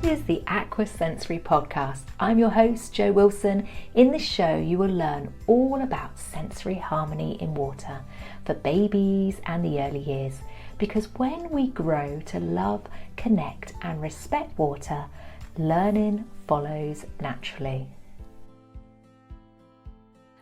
is the Aqua Sensory podcast. I'm your host, Jo Wilson. In this show, you will learn all about sensory harmony in water for babies and the early years. Because when we grow to love, connect, and respect water, learning follows naturally.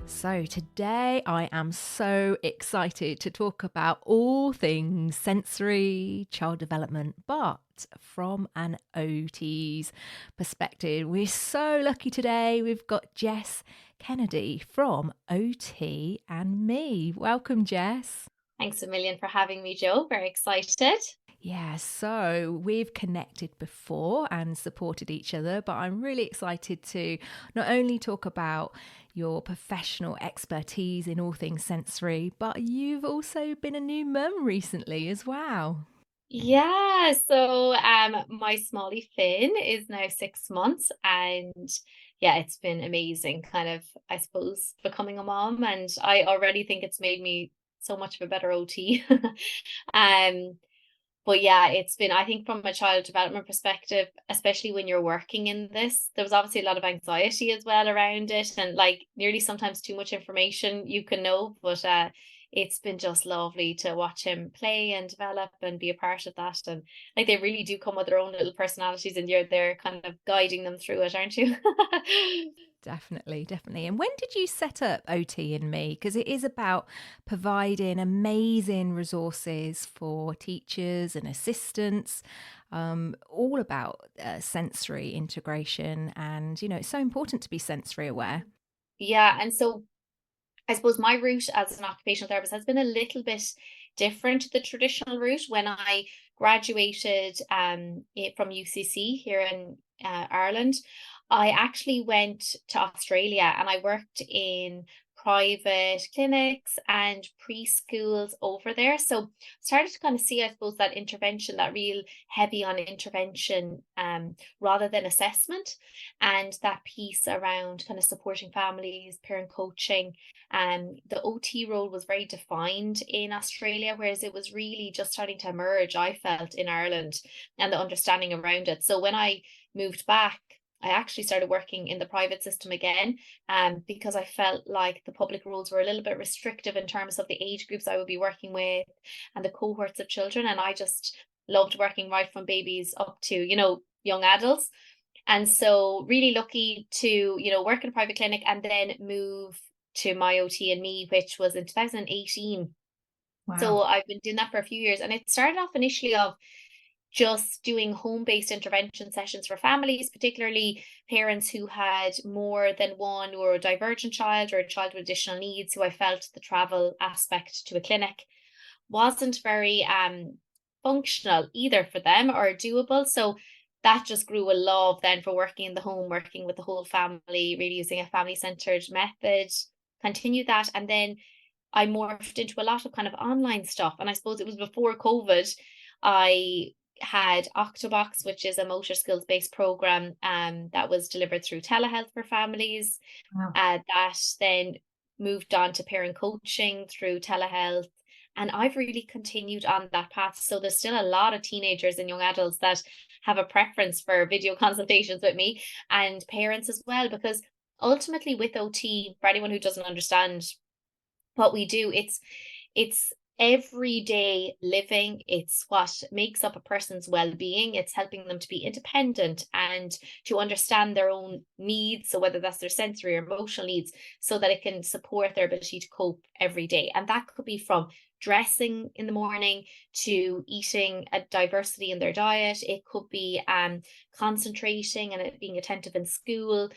So today I am so excited to talk about all things sensory child development, but from an OT's perspective. We're so lucky today. We've got Jess Kennedy from OT and Me. Welcome, Jess. Thanks a million for having me, Jo. Very excited. Yeah, so we've connected before and supported each other, but I'm really excited to not only talk about your professional expertise in all things sensory, but you've also been a new mum recently as well. Yeah, so my smallie Finn is now 6 months, and yeah, it's been amazing kind of, I suppose, becoming a mom, and I already think it's made me so much of a better OT. um But yeah, it's been, I think from a child development perspective, especially when you're working in this, there was obviously a lot of anxiety as well around it, and like nearly sometimes too much information you can know, but it's been just lovely to watch him play and develop and be a part of that. And like they really do come with their own little personalities, and you're there kind of guiding them through it, aren't you? Definitely, definitely. And when did you set up OT and Me? Because it is about providing amazing resources for teachers and assistants, all about sensory integration. And, you know, it's so important to be sensory aware. Yeah, and so I suppose my route as an occupational therapist has been a little bit different to the traditional route. When I graduated from UCC here in Ireland, I actually went to Australia and I worked in private clinics and preschools over there. So started to kind of see, I suppose, that intervention, that real heavy on intervention rather than assessment, and that piece around kind of supporting families, parent coaching. The OT role was very defined in Australia, whereas it was really just starting to emerge, I felt, in Ireland, and the understanding around it. So when I moved back, I actually started working in the private system again, because I felt like the public rules were a little bit restrictive in terms of the age groups I would be working with and the cohorts of children. And I just loved working right from babies up to, young adults. And so really lucky to, work in a private clinic and then move to my OT and Me, which was in 2018. Wow. So I've been doing that for a few years, and it started off initially of just doing home-based intervention sessions for families, particularly parents who had more than one neurodivergent child or a child with additional needs, who I felt the travel aspect to a clinic wasn't very functional either for them or doable. So that just grew a love then for working in the home, working with the whole family, really using a family-centered method, continued that. And then I morphed into a lot of kind of online stuff. And I suppose it was before COVID, I had Octobox, which is a motor skills based program that was delivered through telehealth for families. Wow. That then moved on to parent coaching through telehealth. And I've really continued on that path. So there's still a lot of teenagers and young adults that have a preference for video consultations with me, and parents as well, because ultimately with OT, for anyone who doesn't understand what we do, it's everyday living. It's what makes up a person's well-being. It's helping them to be independent and to understand their own needs, so whether that's their sensory or emotional needs, so that it can support their ability to cope every day. And that could be from dressing in the morning to eating a diversity in their diet. It could be concentrating and being attentive in school.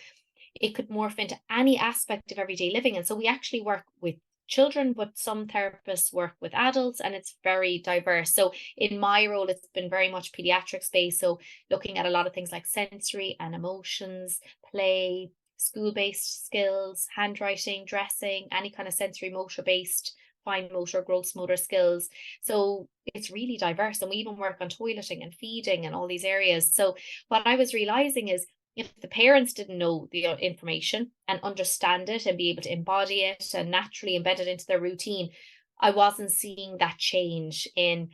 It could morph into any aspect of everyday living. And so we actually work with children, but some therapists work with adults, and it's very diverse. So in my role, it's been very much pediatrics based. So looking at a lot of things like sensory and emotions, play, school-based skills, handwriting, dressing, any kind of sensory motor based, fine motor, gross motor skills. So it's really diverse. And we even work on toileting and feeding and all these areas. So what I was realizing is, if the parents didn't know the information and understand it and be able to embody it and naturally embed it into their routine, I wasn't seeing that change in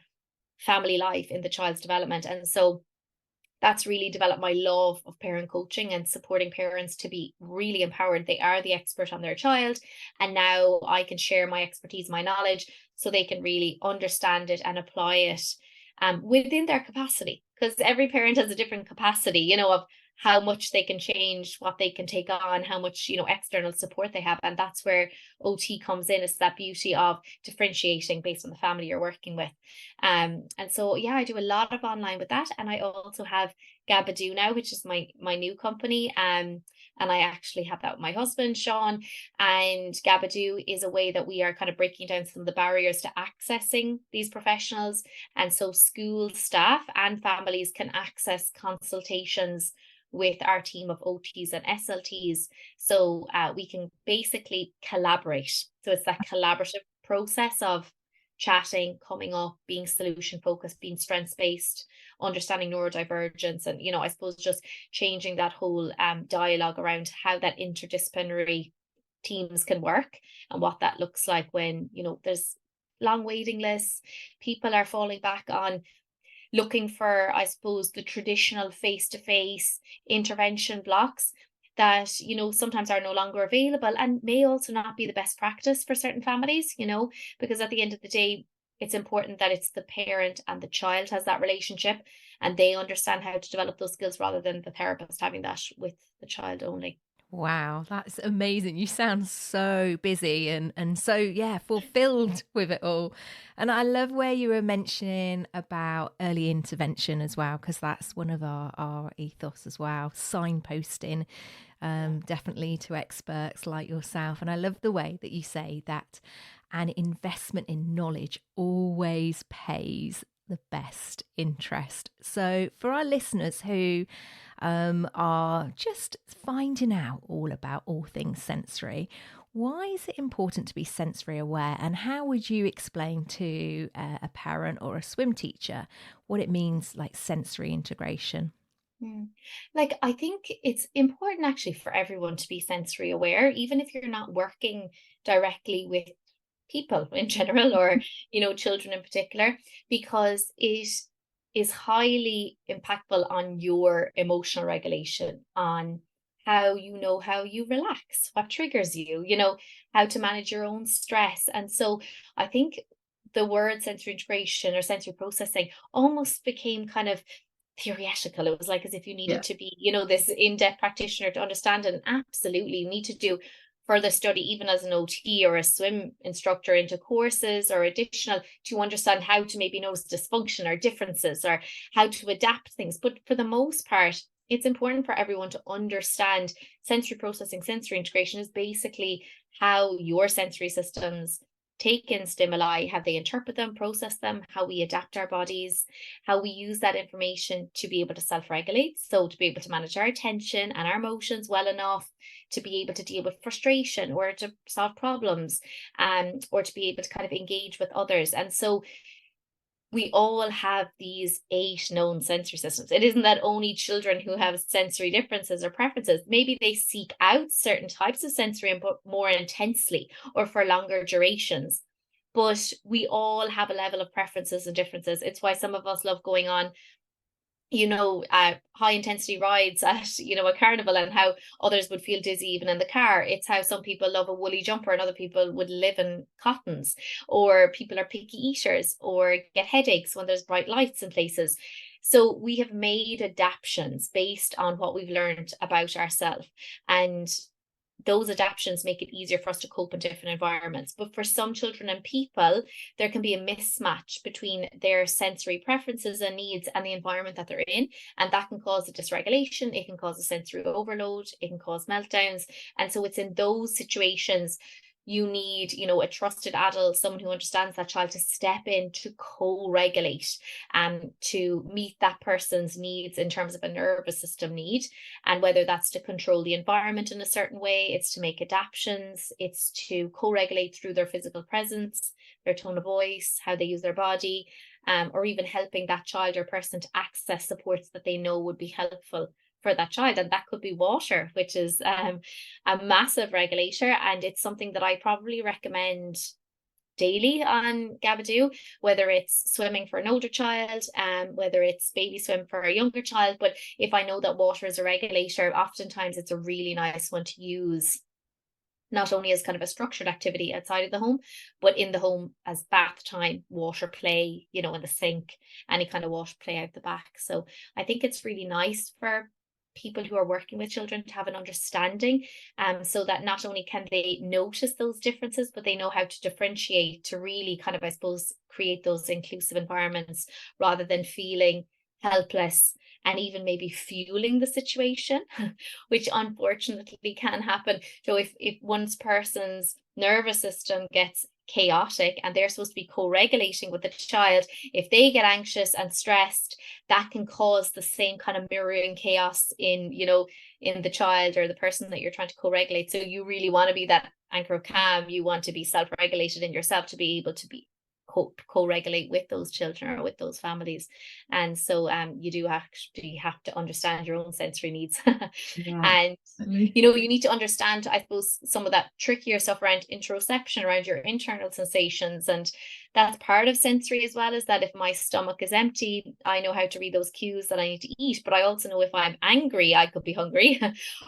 family life, in the child's development. And so that's really developed my love of parent coaching and supporting parents to be really empowered. They are the expert on their child. And now I can share my expertise, my knowledge, so they can really understand it and apply it within their capacity. Because every parent has a different capacity, of how much they can change, what they can take on, how much, external support they have. And that's where OT comes in. It's that beauty of differentiating based on the family you're working with. And so, yeah, I do a lot of online with that. And I also have Gabadoo now, which is my new company. And I actually have that with my husband, Sean. And Gabadoo is a way that we are kind of breaking down some of the barriers to accessing these professionals. And so school staff and families can access consultations with our team of OTs and SLTs. So we can basically collaborate. So it's that collaborative process of chatting, coming up, being solution focused, being strengths based, understanding neurodivergence, and I suppose just changing that whole dialogue around how that interdisciplinary teams can work and what that looks like when there's long waiting lists. People are falling back on looking for, I suppose, the traditional face-to-face intervention blocks that sometimes are no longer available and may also not be the best practice for certain families, because at the end of the day, it's important that it's the parent and the child has that relationship and they understand how to develop those skills rather than the therapist having that with the child only. Wow, that's amazing. You sound so busy and so, yeah, fulfilled with it all. And I love where you were mentioning about early intervention as well, because that's one of our ethos as well, signposting, definitely to experts like yourself. And I love the way that you say that an investment in knowledge always pays the best interest. So for our listeners who are just finding out all about all things sensory, why is it important to be sensory aware, and how would you explain to a parent or a swim teacher what it means, like sensory integration? Like, I think it's important actually for everyone to be sensory aware, even if you're not working directly with people in general or children in particular, because it is highly impactful on your emotional regulation, on how how you relax, what triggers you, how to manage your own stress. And so I think the word sensory integration or sensory processing almost became kind of theoretical. It was like as if you Yeah. needed to be, this in-depth practitioner to understand it. And absolutely, you need to do further study, even as an OT or a swim instructor, into courses or additional to understand how to maybe notice dysfunction or differences or how to adapt things. But for the most part, it's important for everyone to understand sensory processing, sensory integration is basically how your sensory systems take in stimuli, how they interpret them, process them, how we adapt our bodies, how we use that information to be able to self-regulate. So to be able to manage our attention and our emotions well enough to be able to deal with frustration or to solve problems, or to be able to kind of engage with others. And so we all have these 8 known sensory systems. It isn't that only children who have sensory differences or preferences. Maybe they seek out certain types of sensory input more intensely or for longer durations. But we all have a level of preferences and differences. It's why some of us love going on high intensity rides at, a carnival, and how others would feel dizzy even in the car. It's how some people love a woolly jumper and other people would live in cottons, or people are picky eaters or get headaches when there's bright lights in places. So we have made adaptations based on what we've learned about ourselves. And those adaptations make it easier for us to cope in different environments. But for some children and people, there can be a mismatch between their sensory preferences and needs and the environment that they're in. And that can cause a dysregulation. It can cause a sensory overload. It can cause meltdowns. And so it's in those situations you need, a trusted adult, someone who understands that child, to step in to co-regulate and to meet that person's needs in terms of a nervous system need. And whether that's to control the environment in a certain way, it's to make adaptations, it's to co-regulate through their physical presence, their tone of voice, how they use their body, or even helping that child or person to access supports that they know would be helpful for that child. And that could be water, which is a massive regulator. And it's something that I probably recommend daily on Gabadoo, whether it's swimming for an older child, whether it's baby swim for a younger child. But if I know that water is a regulator, oftentimes it's a really nice one to use, not only as kind of a structured activity outside of the home, but in the home as bath time, water play, in the sink, any kind of water play out the back. So I think it's really nice for people who are working with children to have an understanding, so that not only can they notice those differences, but they know how to differentiate to really kind of, I suppose, create those inclusive environments rather than feeling helpless and even maybe fueling the situation, which unfortunately can happen. So if one person's nervous system gets chaotic and they're supposed to be co-regulating with the child, if they get anxious and stressed, that can cause the same kind of mirroring chaos in the child or the person that you're trying to co-regulate. So you really want to be that anchor of calm. You want to be self-regulated in yourself to be able to be co-regulate with those children or with those families. And so you do actually have to understand your own sensory needs. Yeah, And absolutely. you need to understand, I suppose, some of that trickier stuff around interoception, around your internal sensations. And that's part of sensory as well, is that if my stomach is empty, I know how to read those cues that I need to eat. But I also know if I'm angry, I could be hungry.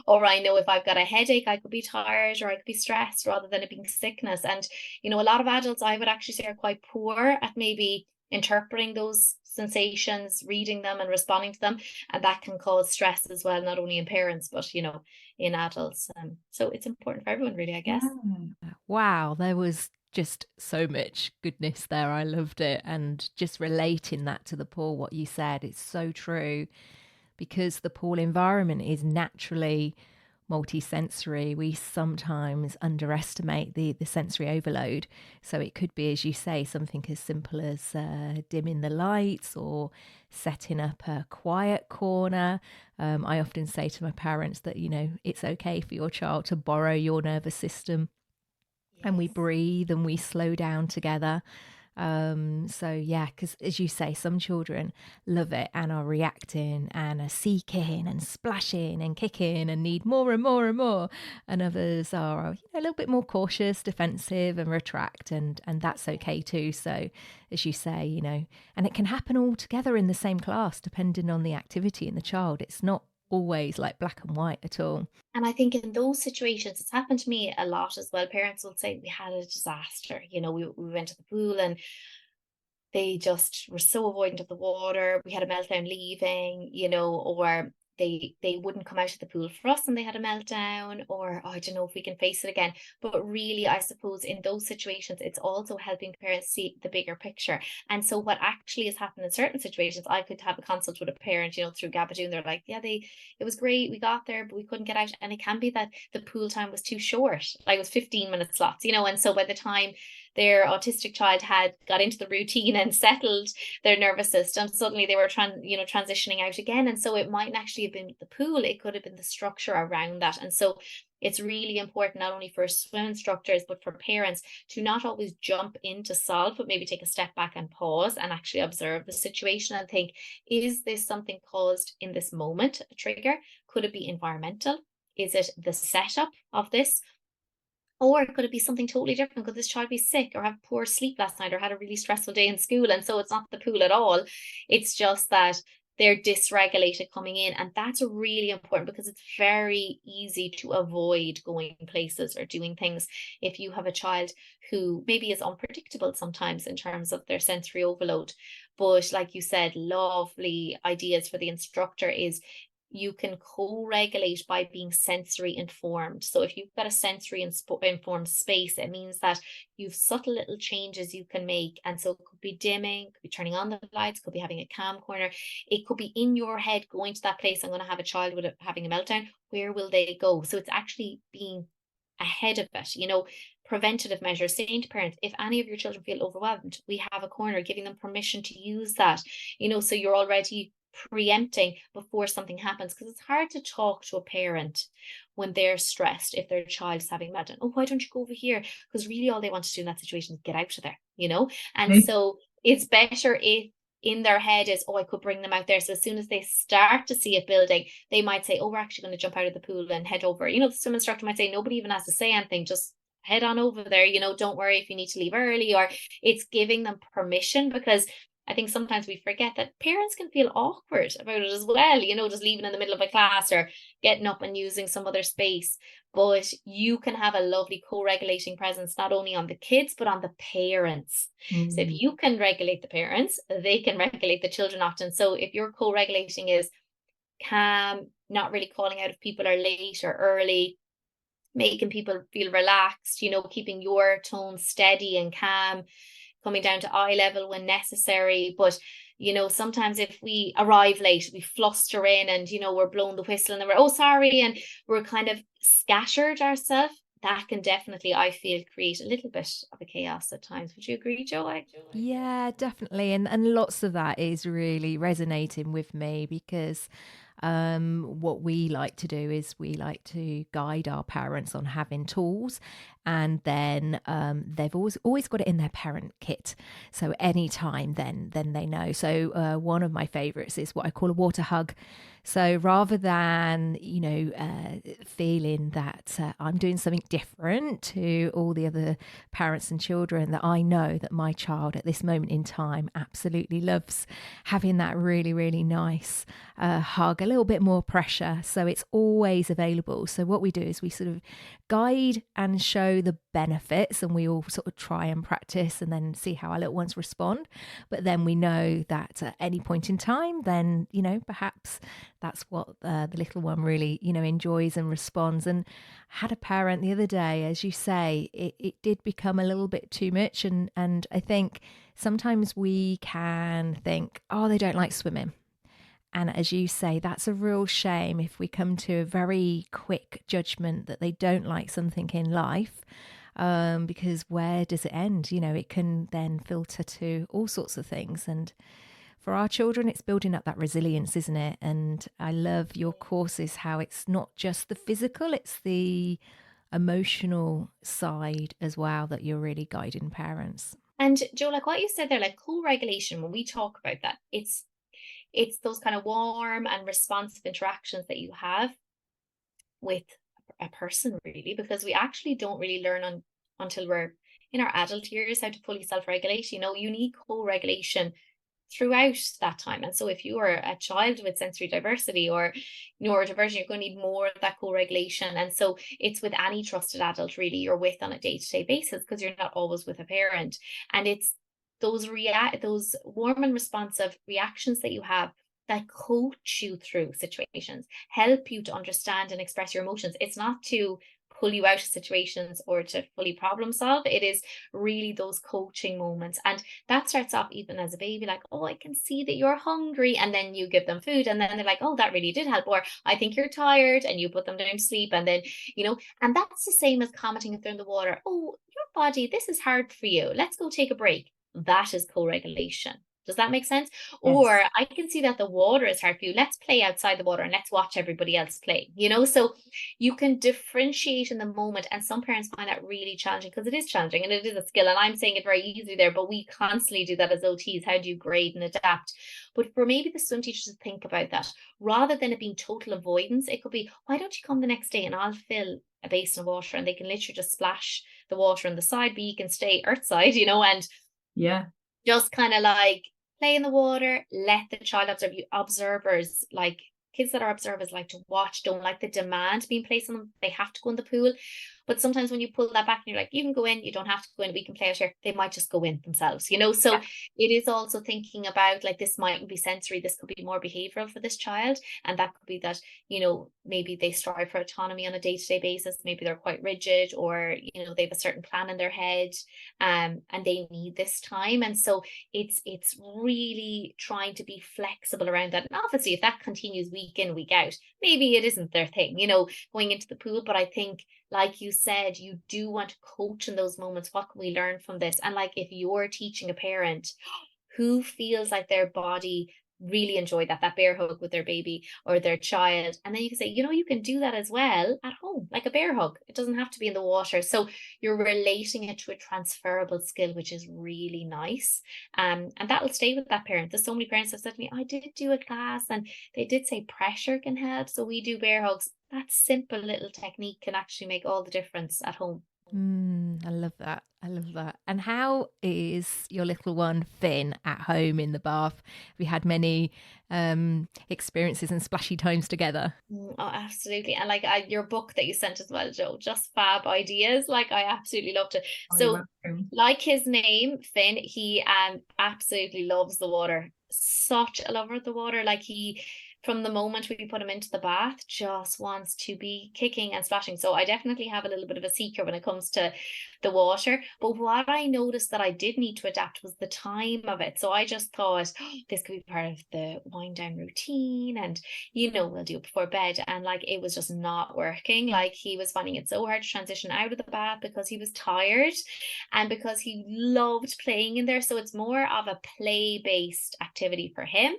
Or I know if I've got a headache, I could be tired, or I could be stressed, rather than it being sickness. And a lot of adults, I would actually say, are quite poor at maybe interpreting those sensations, reading them and responding to them. And that can cause stress as well, not only in parents, but in adults. So it's important for everyone, really, I guess. Yeah. Wow, there was just so much goodness there. I loved it. And just relating that to the pool, what you said, it's so true, because the pool environment is naturally multisensory. We sometimes underestimate the sensory overload. So it could be, as you say, something as simple as dimming the lights or setting up a quiet corner. I often say to my parents that, it's okay for your child to borrow your nervous system, and we Yes. breathe and we slow down together. So yeah, because as you say, some children love it and are reacting and are seeking and splashing and kicking and need more and more and more, and others are a little bit more cautious, defensive, and retract, and that's okay too. So as you say, and it can happen all together in the same class depending on the activity in the child. It's not always like black and white at all. And I think in those situations, it's happened to me a lot as well. Parents will say, we had a disaster. We went to the pool and they just were so avoidant of the water. We had a meltdown leaving, or they wouldn't come out of the pool for us and they had a meltdown, or oh, I don't know if we can face it again. But really, I suppose in those situations, it's also helping parents see the bigger picture. And so what actually has happened in certain situations, I could have a consult with a parent, through Gabadoo, and they're like, yeah, it was great. We got there, but we couldn't get out. And it can be that the pool time was too short. Like it was 15-minute slots, and so by the time their autistic child had got into the routine and settled their nervous system, suddenly they were transitioning out again. And so it mightn't actually have been the pool, it could have been the structure around that. And so it's really important, not only for swim instructors, but for parents, to not always jump in to solve, but maybe take a step back and pause and actually observe the situation and think, is this something caused in this moment, a trigger? Could it be environmental? Is it the setup of this? Or could it be something totally different? Could this child be sick or have poor sleep last night or had a really stressful day in school? And so it's not the pool at all. It's just that they're dysregulated coming in. And that's really important, because it's very easy to avoid going places or doing things if you have a child who maybe is unpredictable sometimes in terms of their sensory overload. But like you said, lovely ideas for the instructor is you can co-regulate by being sensory informed. So if you've got a sensory informed space, it means that you've subtle little changes you can make. And so it could be dimming, could be turning on the lights, could be having a calm corner. It could be in your head going to that place. I'm going to have a child having a meltdown. Where will they go? So it's actually being ahead of it, preventative measures, saying to parents, if any of your children feel overwhelmed, we have a corner, giving them permission to use that, so you're already preempting before something happens. Because it's hard to talk to a parent when they're stressed if their child is having meltdown. Oh, why don't you go over here? Because really all they want to do in that situation is get out of there. And so it's better if in their head is, oh, I could bring them out there. So as soon as they start to see it building, they might say, oh, we're actually going to jump out of the pool and head over. The swim instructor might say, nobody even has to say anything, just head on over there, don't worry if you need to leave early, or it's giving them permission, because I think sometimes we forget that parents can feel awkward about it as well, just leaving in the middle of a class or getting up and using some other space. But you can have a lovely co-regulating presence, not only on the kids, but on the parents. So if you can regulate the parents, they can regulate the children often. So if your co-regulating is calm, not really calling out if people are late or early, making people feel relaxed, keeping your tone steady and calm, coming down to eye level when necessary. But sometimes if we arrive late, we fluster in and we're blowing the whistle and then we're, oh sorry, and we're kind of scattered ourselves. That can definitely, I feel, create a little bit of a chaos at times. Would you agree, Jo? Yeah, definitely. And lots of that is really resonating with me because what we like to do is we like to guide our parents on having tools, and then they've always got it in their parent kit. So anytime then they know. So one of my favorites is what I call a water hug. So rather than, feeling that I'm doing something different to all the other parents and children, that I know that my child at this moment in time absolutely loves having that really, really nice hug, a little bit more pressure. So it's always available. So what we do is we sort of guide and show the benefits, and we all sort of try and practice and then see how our little ones respond. But then we know that at any point in time, then, perhaps that's what the little one really, enjoys and responds. And had a parent the other day, as you say, it did become a little bit too much. And I think sometimes we can think, oh, they don't like swimming. And as you say, that's a real shame if we come to a very quick judgment that they don't like something in life. Because where does it end? It can then filter to all sorts of things. And for our children, it's building up that resilience, isn't it? And I love your courses, how it's not just the physical, it's the emotional side as well that you're really guiding parents. And Jo, like what you said there, like co-regulation, when we talk about that, it's those kind of warm and responsive interactions that you have with a person, really, because we actually don't really learn until we're in our adult years how to fully self-regulate. You need co-regulation throughout that time. And so if you are a child with sensory diversity or neurodivergent, you're going to need more of that co-regulation. And so it's with any trusted adult really you're with on a day-to-day basis, because you're not always with a parent. And it's those warm and responsive reactions that you have that coach you through situations, help you to understand and express your emotions. It's not to pull you out of situations or to fully problem solve. It is really those coaching moments. And that starts off even as a baby, like, oh, I can see that you're hungry. And then you give them food. And then they're like, oh, that really did help. Or I think you're tired, and you put them down to sleep. And then, and that's the same as commenting if they're in the water. Oh, your body, this is hard for you. Let's go take a break. That is co-regulation. Does that make sense? Yes. Or I can see that the water is hard for you. Let's play outside the water and let's watch everybody else play, So you can differentiate in the moment. And some parents find that really challenging, because it is challenging and it is a skill. And I'm saying it very easily there, but we constantly do that as OTs. How do you grade and adapt? But for maybe the swim teachers to think about that, rather than it being total avoidance, it could be, why don't you come the next day and I'll fill a basin of water, and they can literally just splash the water on the side, but you can stay earthside, and yeah, just kind of like play in the water, let the child observe. You observers, like kids that are observers, like to watch, don't like the demand being placed on them. They have to go in the pool. But sometimes when you pull that back and you're like, you can go in, you don't have to go in, we can play out here, they might just go in themselves, So yeah. It is also thinking about, like, this mightn't be sensory, this could be more behavioral for this child. And that could be that, maybe they strive for autonomy on a day-to-day basis. Maybe they're quite rigid, or, they have a certain plan in their head, and they need this time. And so it's really trying to be flexible around that. And obviously, if that continues week in, week out, maybe it isn't their thing, going into the pool. But I think, like you said, you do want to coach in those moments. What can we learn from this? And like, if you're teaching a parent who feels like their body really enjoyed that bear hug with their baby or their child, and then you can say, you can do that as well at home, like a bear hug. It doesn't have to be in the water. So you're relating it to a transferable skill, which is really nice. And that will stay with that parent. There's so many parents have said to me, I did do a class and they did say pressure can help, so we do bear hugs. That simple little technique can actually make all the difference at home. I love that. I love that. And how is your little one Finn at home in the bath? Have you had many experiences and splashy times together? Oh, absolutely. And like your book that you sent as well, Joe, just fab ideas. Like I absolutely loved it. Oh, you're So welcome. like his name, Finn, he absolutely loves the water. Such a lover of the water. Like he from the moment we put him into the bath, just wants to be kicking and splashing. So I definitely have a little bit of a seeker when it comes to the water. But what I noticed that I did need to adapt was the time of it. So I just thought, oh, this could be part of the wind down routine, and we'll do it before bed. And like it was just not working. Like he was finding it so hard to transition out of the bath because he was tired and because he loved playing in there. So it's more of a play-based activity for him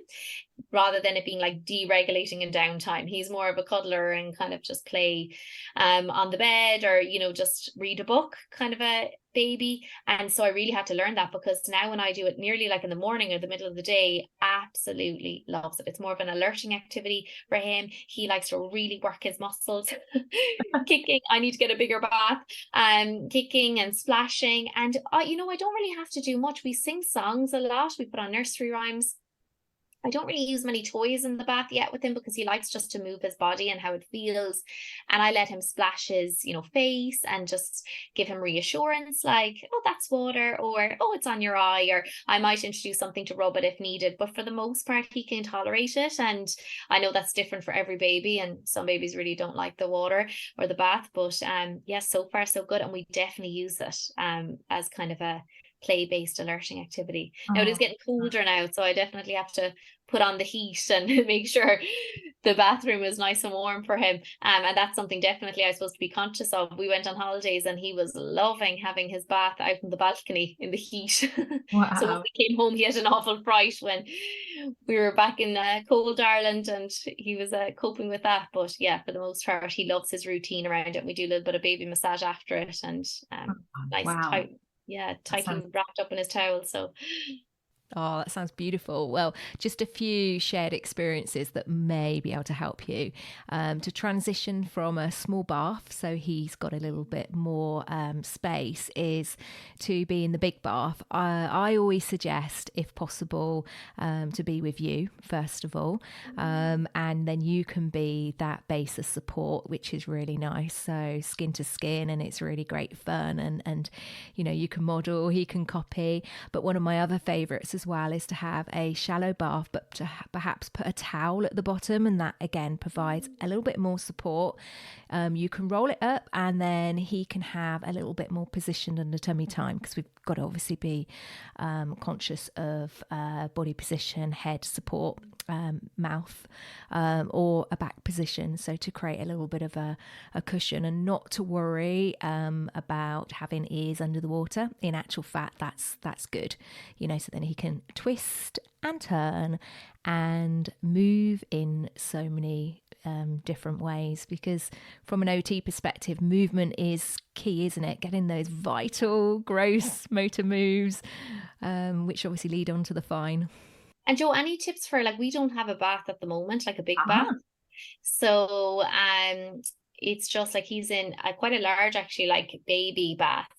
rather than it being like deregulating in downtime. He's more of a cuddler and kind of just play on the bed, or just read a book kind of a baby. And so I really had to learn that, because now when I do it nearly like in the morning or the middle of the day, absolutely loves it. It's more of an alerting activity for him. He likes to really work his muscles. Kicking, I need to get a bigger bath. Kicking and splashing. And I don't really have to do much. We sing songs a lot. We put on nursery rhymes. I don't really use many toys in the bath yet with him, because he likes just to move his body and how it feels. And I let him splash his, face, and just give him reassurance, like, oh, that's water, or oh, it's on your eye, or I might introduce something to rub it if needed. But for the most part, he can tolerate it. And I know that's different for every baby, and some babies really don't like the water or the bath. But yes, so far so good. And we definitely use it as kind of a play-based alerting activity. Now it is Oh, getting colder now, so I definitely have to put on the heat and make sure the bathroom is nice and warm for him. And that's something definitely I was supposed to be conscious of. We went on holidays and he was loving having his bath out on the balcony in the heat. So when wow. we came home, he had an awful fright when we were back in cold Ireland, and he was coping with that. But yeah, for the most part, he loves his routine around it. We do a little bit of baby massage after it, and nice Wow. tight, yeah, That sounds tightly wrapped up in his towel. So Oh, that sounds beautiful. Well, just a few shared experiences that may be able to help you to transition from a small bath, so he's got a little bit more space, is to be in the big bath. I always suggest, if possible, to be with you, first of all, and then you can be that base of support, which is really nice. So skin to skin, and it's really great fun, and you can model, he can copy. But one of my other favorites as well is to have a shallow bath, but to perhaps put a towel at the bottom, and that again provides a little bit more support. You can roll it up, and then he can have a little bit more position under tummy time, because we've got to obviously be conscious of body position, head support, mouth, or a back position, so to create a little bit of a cushion, and not to worry about having ears under the water. In actual fact, that's good, so then he can twist and turn and move in so many different ways, because from an OT perspective, movement is key, isn't it? Getting those vital gross motor moves, which obviously lead on to the fine. And Joe, any tips for, like, we don't have a bath at the moment, like a big bath. Uh-huh. So it's just like he's in quite a large, actually, like baby bath.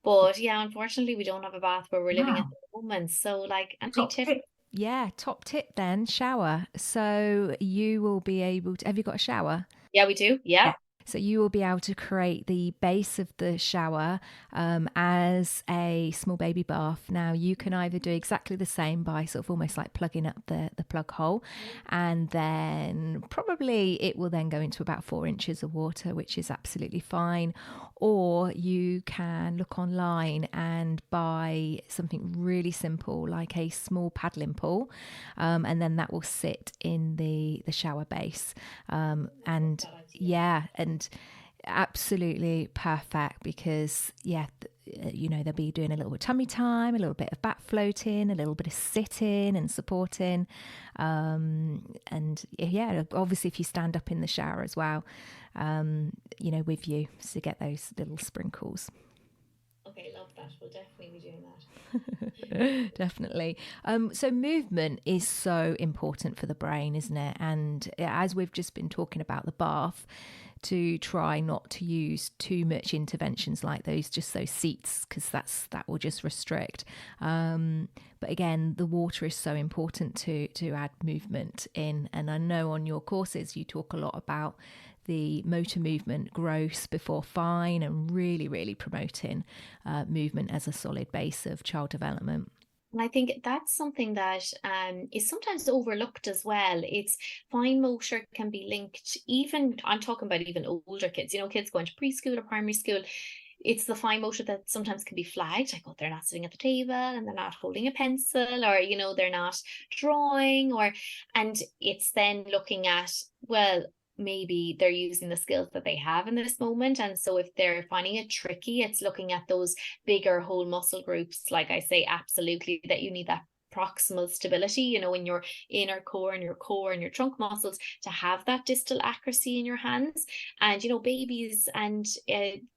But yeah, unfortunately, we don't have a bath where we're living at Wow. the moment. So like any Top tips? tip. Yeah, top tip then, shower. So you will be able to, have you got a shower? Yeah, we do. Yeah. Yeah. So you will be able to create the base of the shower as a small baby bath. Now you can either do exactly the same by sort of almost like plugging up the plug hole, and then probably it will then go into about 4 inches of water, which is absolutely fine. Or you can look online and buy something really simple like a small paddling pool, and then that will sit in the shower base. And yeah, and absolutely perfect, because they'll be doing a little bit of tummy time, a little bit of back floating, a little bit of sitting and supporting, and yeah, obviously if you stand up in the shower as well, with you, so get those little sprinkles. Okay, love that. We'll definitely be doing that. Definitely. So movement is so important for the brain, isn't it? And as we've just been talking about the bath, to try not to use too much interventions like those seats, because that will just restrict. But again, the water is so important to add movement in. And I know on your courses you talk a lot about the motor movement gross before fine, and really, really promoting movement as a solid base of child development. And I think that's something that is sometimes overlooked as well. It's fine motor can be linked, even I'm talking about even older kids, kids going to preschool or primary school. It's the fine motor that sometimes can be flagged, like, oh, they're not sitting at the table and they're not holding a pencil, or, they're not drawing, and it's then looking at, well, maybe they're using the skills that they have in this moment. And so if they're finding it tricky, it's looking at those bigger whole muscle groups. Like I say, absolutely, that you need that proximal stability, in your inner core and your core and your trunk muscles, to have that distal accuracy in your hands. And babies and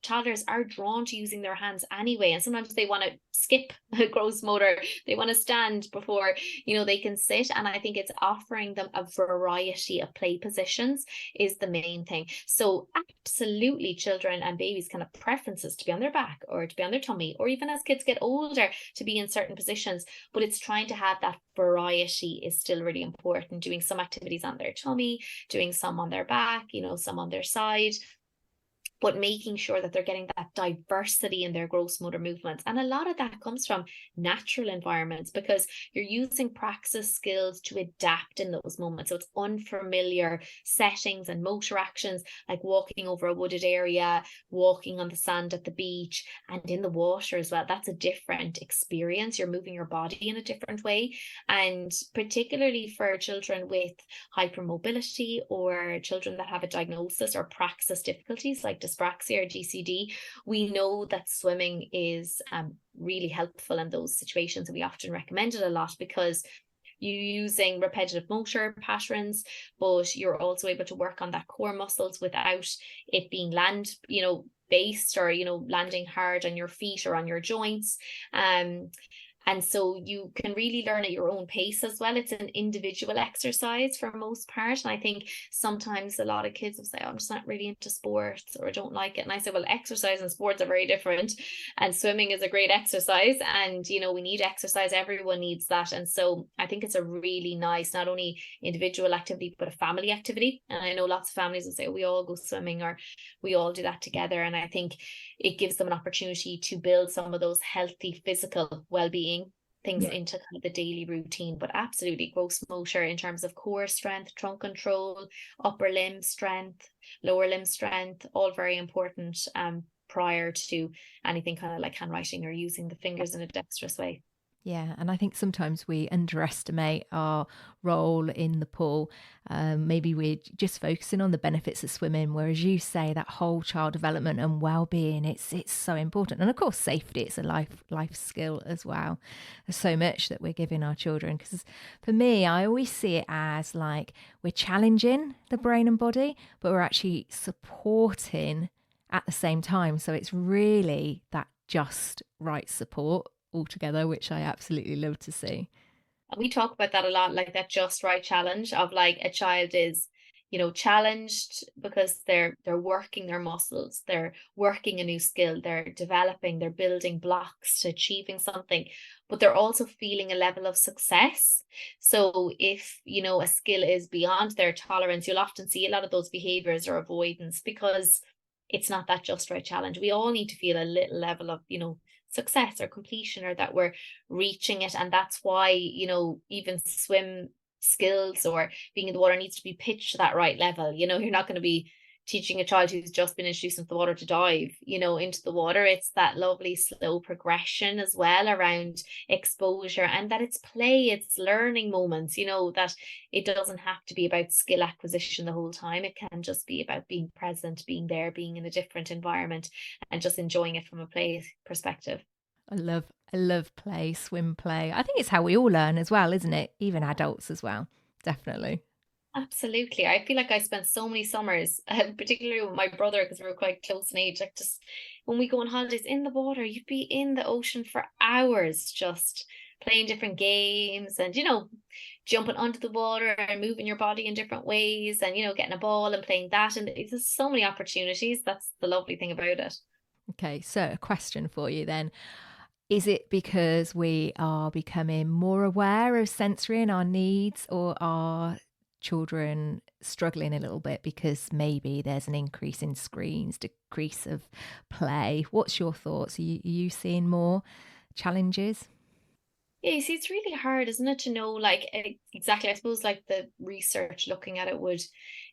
toddlers are drawn to using their hands anyway, and sometimes they want to skip a gross motor, they want to stand before they can sit. And I think it's offering them a variety of play positions is the main thing. So absolutely, children and babies can have preferences to be on their back or to be on their tummy, or even as kids get older to be in certain positions. But it's trying to have that variety is still really important. Doing some activities on their tummy, doing some on their back, some on their side, but making sure that they're getting that diversity in their gross motor movements. And a lot of that comes from natural environments, because you're using praxis skills to adapt in those moments. So it's unfamiliar settings and motor actions, like walking over a wooded area, walking on the sand at the beach, and in the water as well. That's a different experience. You're moving your body in a different way. And particularly for children with hypermobility, or children that have a diagnosis or praxis difficulties like dyspraxia or GCD, we know that swimming is really helpful in those situations. And we often recommend it a lot, because you're using repetitive motor patterns, but you're also able to work on that core muscles without it being based, or landing hard on your feet or on your joints. And so you can really learn at your own pace as well. It's an individual exercise for most part. And I think sometimes a lot of kids will say, oh, I'm just not really into sports, or I don't like it. And I say, well, exercise and sports are very different. And swimming is a great exercise. And, we need exercise. Everyone needs that. And so I think it's a really nice, not only individual activity, but a family activity. And I know lots of families will say, oh, we all go swimming, or we all do that together. And I think it gives them an opportunity to build some of those healthy physical well-being things into kind of the daily routine. But absolutely, gross motor in terms of core strength, trunk control, upper limb strength, lower limb strength, all very important prior to anything kind of like handwriting or using the fingers in a dexterous way. Yeah, and I think sometimes we underestimate our role in the pool. Maybe we're just focusing on the benefits of swimming, whereas you say that whole child development and well-being, it's so important. And of course, safety, it's a life skill as well. There's so much that we're giving our children. Because for me, I always see it as like we're challenging the brain and body, but we're actually supporting at the same time. So it's really that just right support altogether, which I absolutely love to see. And we talk about that a lot, like that just right challenge of like a child is, challenged because they're working their muscles, they're working a new skill, they're developing, they're building blocks to achieving something, but they're also feeling a level of success. So if, a skill is beyond their tolerance, you'll often see a lot of those behaviors or avoidance, because it's not that just right challenge. We all need to feel a little level of, success or completion, or that we're reaching it. And that's why, even swim skills or being in the water needs to be pitched to that right level. You're not going to be teaching a child who's just been introduced into the water to dive, into the water. It's that lovely slow progression as well around exposure, and that it's play, it's learning moments, that it doesn't have to be about skill acquisition the whole time. It can just be about being present, being there, being in a different environment, and just enjoying it from a play perspective. I love swim play. I think it's how we all learn as well, isn't it? Even adults as well. Definitely. Absolutely. I feel like I spent so many summers, particularly with my brother, because we were quite close in age. Like, just when we go on holidays in the water, you'd be in the ocean for hours, just playing different games and, jumping under the water and moving your body in different ways and, getting a ball and playing that. And there's so many opportunities. That's the lovely thing about it. Okay, so a question for you then. Is it because we are becoming more aware of sensory and our needs, or are children struggling a little bit because maybe there's an increase in screens, decrease of play? What's your thoughts? Are you seeing more challenges? Yeah, you see, it's really hard, isn't it, to know like exactly. I suppose like the research looking at it would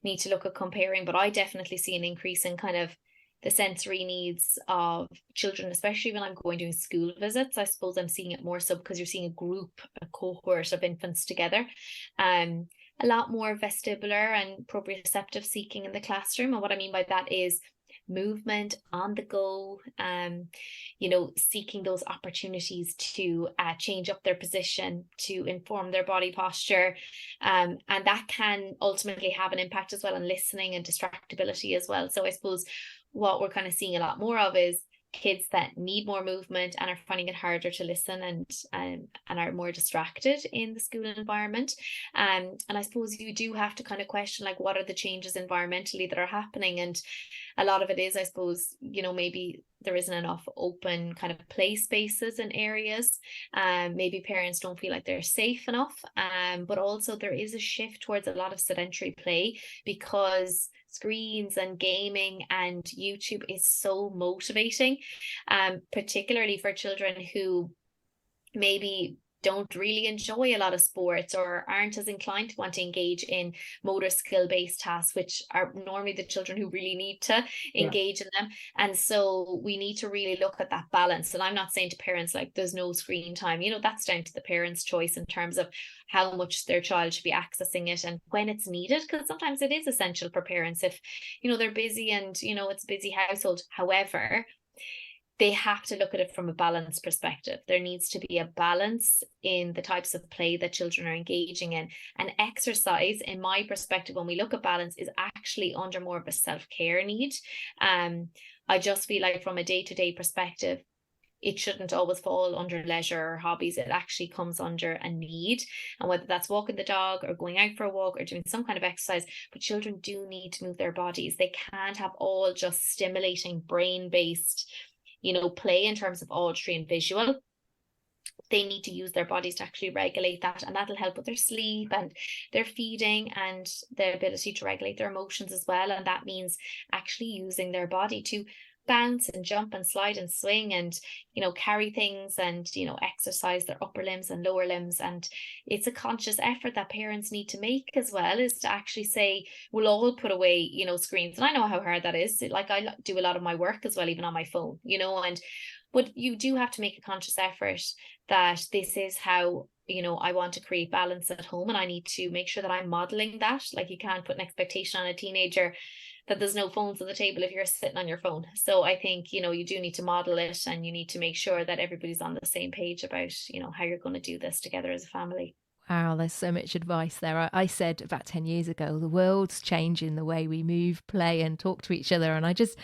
need to look at comparing, but I definitely see an increase in kind of the sensory needs of children, especially when I'm going doing school visits. I suppose I'm seeing it more so because you're seeing a group, a cohort of infants together. Um, a lot more vestibular and proprioceptive seeking in the classroom. And what I mean by that is movement on the go, seeking those opportunities to change up their position, to inform their body posture. And that can ultimately have an impact as well on listening and distractibility as well. So I suppose what we're kind of seeing a lot more of is kids that need more movement and are finding it harder to listen and are more distracted in the school environment. And I suppose you do have to kind of question like what are the changes environmentally that are happening. And a lot of it is, I suppose, maybe there isn't enough open kind of play spaces in areas. Maybe parents don't feel like they're safe enough. But also there is a shift towards a lot of sedentary play because screens and gaming and YouTube is so motivating, particularly for children who maybe don't really enjoy a lot of sports or aren't as inclined to want to engage in motor skill based tasks, which are normally the children who really need to Yeah. engage in them. And so we need to really look at that balance. And I'm not saying to parents like there's no screen time, that's down to the parents' choice in terms of how much their child should be accessing it and when it's needed, because sometimes it is essential for parents if they're busy and it's a busy household. However, they have to look at it from a balance perspective. There needs to be a balance in the types of play that children are engaging in. And exercise, in my perspective, when we look at balance, is actually under more of a self-care need. I just feel like from a day-to-day perspective, it shouldn't always fall under leisure or hobbies. It actually comes under a need. And whether that's walking the dog or going out for a walk or doing some kind of exercise, but children do need to move their bodies. They can't have all just stimulating brain-based play in terms of auditory and visual. They need to use their bodies to actually regulate that, and that'll help with their sleep and their feeding and their ability to regulate their emotions as well. And that means actually using their body to bounce and jump and slide and swing and carry things and exercise their upper limbs and lower limbs. And it's a conscious effort that parents need to make as well, is to actually say we'll all put away screens. And I know how hard that is. Like I do a lot of my work as well, even on my phone, but you do have to make a conscious effort that this is how I want to create balance at home, and I need to make sure that I'm modeling that. Like you can't put an expectation on a teenager that there's no phones at the table if you're sitting on your phone. So I think you do need to model it, and you need to make sure that everybody's on the same page about how you're going to do this together as a family. Wow, there's so much advice there. I said about 10 years ago, the world's changing the way we move, play, and talk to each other. And I just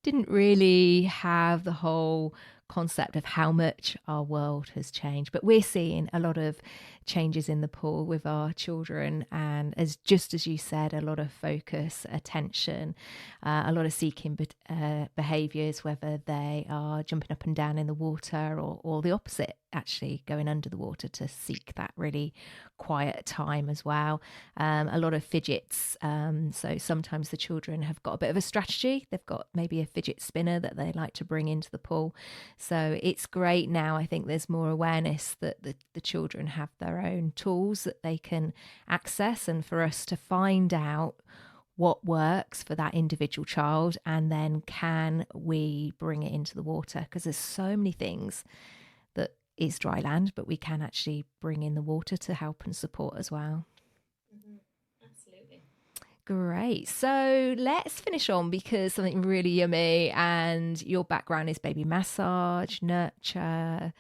didn't really have the whole concept of how much our world has changed. But we're seeing a lot of changes in the pool with our children, and as you said, a lot of focus, attention, a lot of seeking behaviours, whether they are jumping up and down in the water or the opposite, actually going under the water to seek that really quiet time as well. A lot of fidgets. So sometimes the children have got a bit of a strategy. They've got maybe a fidget spinner that they like to bring into the pool. So it's great now. I think there's more awareness that the children have their own tools that they can access, and for us to find out what works for that individual child, and then can we bring it into the water, because there's so many things that is dry land, but we can actually bring in the water to help and support as well. Mm-hmm. Absolutely. Great. So let's finish on, because something really yummy, and your background is baby massage, nurture,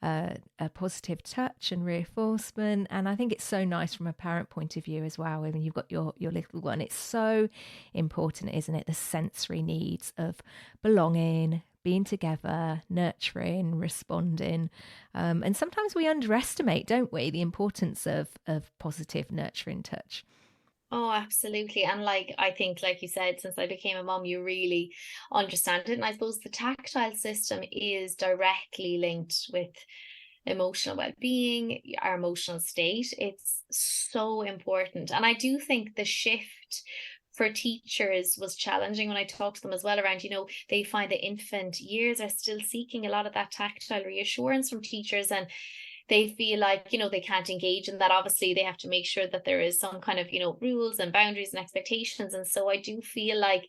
a positive touch and reinforcement. And I think it's so nice from a parent point of view as well. When you've got your little one, it's so important, isn't it? The sensory needs of belonging, being together, nurturing, responding. And sometimes we underestimate, don't we, the importance of positive, nurturing touch. Oh, absolutely. And like, I think, like you said, since I became a mom, you really understand it. And I suppose the tactile system is directly linked with emotional well-being, our emotional state. It's so important. And I do think the shift for teachers was challenging when I talked to them as well around, they find the infant years are still seeking a lot of that tactile reassurance from teachers, and they feel like, they can't engage in that. Obviously, they have to make sure that there is some kind of, rules and boundaries and expectations. And so I do feel like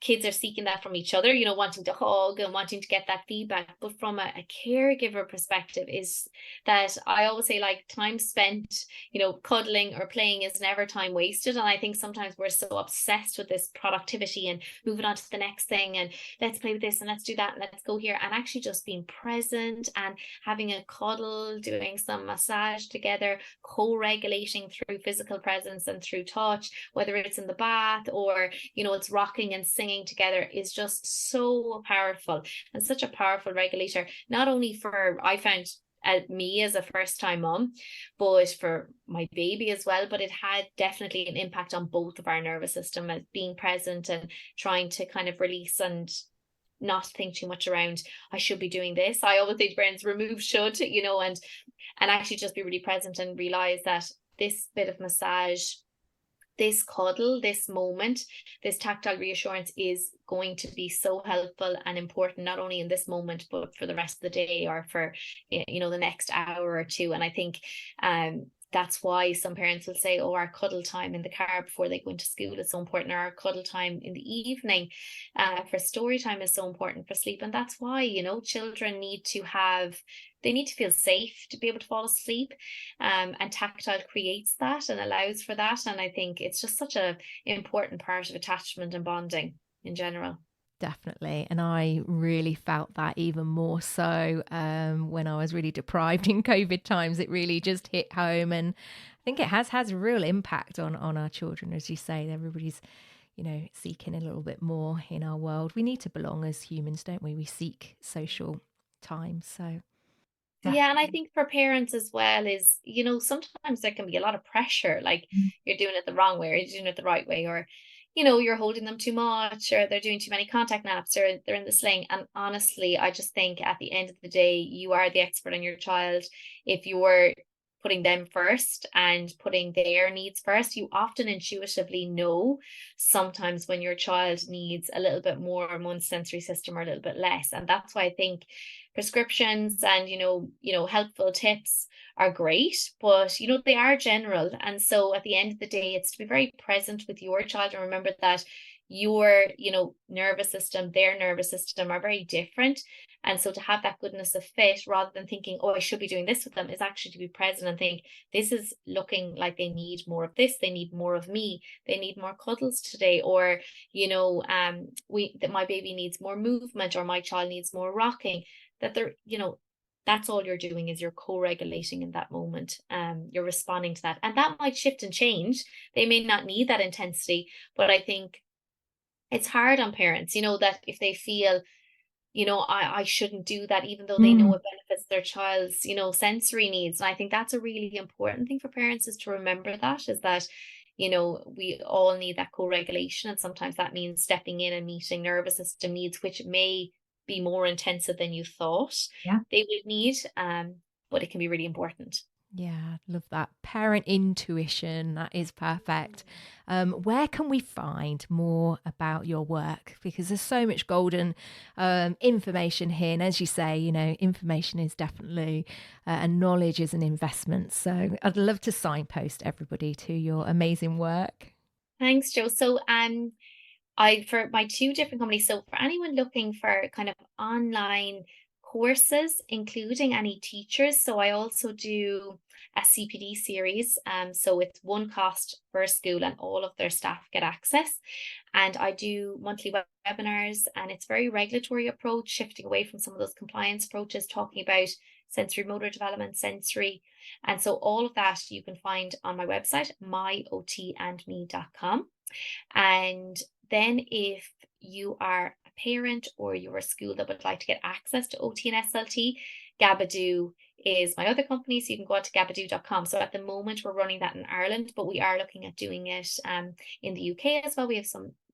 kids are seeking that from each other, wanting to hug and wanting to get that feedback. But from a caregiver perspective, is that I always say, like, time spent, cuddling or playing is never time wasted. And I think sometimes we're so obsessed with this productivity and moving on to the next thing, and let's play with this and let's do that and let's go here. And actually just being present and having a cuddle, doing some massage together, co-regulating through physical presence and through touch, whether it's in the bath or, it's rocking and singing together, is just so powerful and such a powerful regulator, not only for, I found, me as a first time mom, but for my baby as well. But it had definitely an impact on both of our nervous system, as being present and trying to kind of release and not think too much around, I should be doing this. I always say to parents, remove should, and actually just be really present and realize that this bit of massage, this cuddle, this moment, this tactile reassurance is going to be so helpful and important, not only in this moment, but for the rest of the day or for, the next hour or two. And I think that's why some parents will say, oh, our cuddle time in the car before they go into school is so important, or our cuddle time in the evening for story time is so important for sleep. And that's why, children need to feel safe to be able to fall asleep. And tactile creates that and allows for that. And I think it's just such an important part of attachment and bonding in general. Definitely. And I really felt that even more so when I was really deprived in COVID times. It really just hit home. And I think it has a real impact on our children, as you say. Everybody's, seeking a little bit more in our world. We need to belong as humans, don't we? We seek social time. So, Yeah, and I think for parents as well is, sometimes there can be a lot of pressure, like you're doing it the wrong way or you're doing it the right way, or, you're holding them too much, or they're doing too many contact naps, or they're in the sling. And honestly, I just think at the end of the day, you are the expert on your child. If you're putting them first and putting their needs first, you often intuitively know sometimes when your child needs a little bit more on one sensory system or a little bit less. And that's why I think prescriptions and helpful tips are great, but they are general. And so at the end of the day, it's to be very present with your child and remember that your nervous system, their nervous system are very different. And so to have that goodness of fit, rather than thinking, oh, I should be doing this with them, is actually to be present and think, this is looking like they need more of this, they need more of me, they need more cuddles today, or that my baby needs more movement, or my child needs more rocking. That they're, that's all you're doing, is you're co-regulating in that moment. You're responding to that. And that might shift and change. They may not need that intensity, but I think it's hard on parents, that if they feel, I shouldn't do that, even though they know it benefits their child's, sensory needs. And I think that's a really important thing for parents, is to remember that, is that, we all need that co-regulation. And sometimes that means stepping in and meeting nervous system needs, which may be more intensive than you thought they would need. But it can be really important. yeah, love that. Parent intuition, that is perfect. Where can we find more about your work? Because there's so much golden information here. And as you say, information is definitely, and knowledge is an investment. So I'd love to signpost everybody to your amazing work. Thanks, Joe. So for my two different companies, so for anyone looking for kind of online courses, including any teachers, so I also do a CPD series. So it's one cost per school and all of their staff get access. And I do monthly webinars, and it's very regulatory approach, shifting away from some of those compliance approaches, talking about sensory motor development, sensory. And so all of that you can find on my website, myotandme.com. And then if you are a parent or you're a school that would like to get access to OT and SLT, Gabadoo is my other company, so you can go out to gabadoo.com. So at the moment we're running that in Ireland, but we are looking at doing it in the UK as well. We have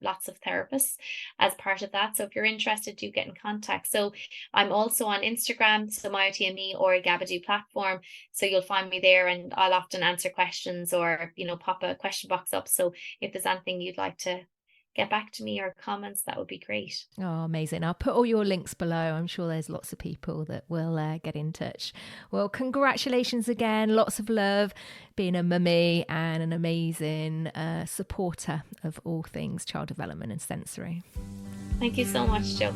lots of therapists as part of that. So if you're interested, do get in contact. So I'm also on Instagram, so myotme or a Gabadoo platform. So you'll find me there, and I'll often answer questions or, pop a question box up. So if there's anything you'd like to get back to me or comments, that would be great. Oh, amazing. I'll put all your links below. I'm sure there's lots of people that will get in touch. Well, congratulations again. Lots of love being a mummy and an amazing supporter of all things child development and sensory. Thank you so much, Jo.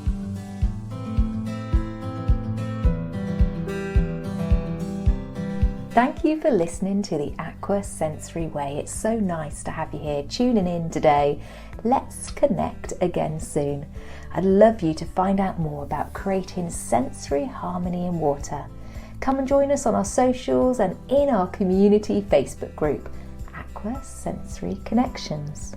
Thank you for listening to the Aqua Sensory Way. It's so nice to have you here tuning in today. Let's connect again soon. I'd love you to find out more about creating sensory harmony in water. Come and join us on our socials and in our community Facebook group, Aqua Sensory Connections.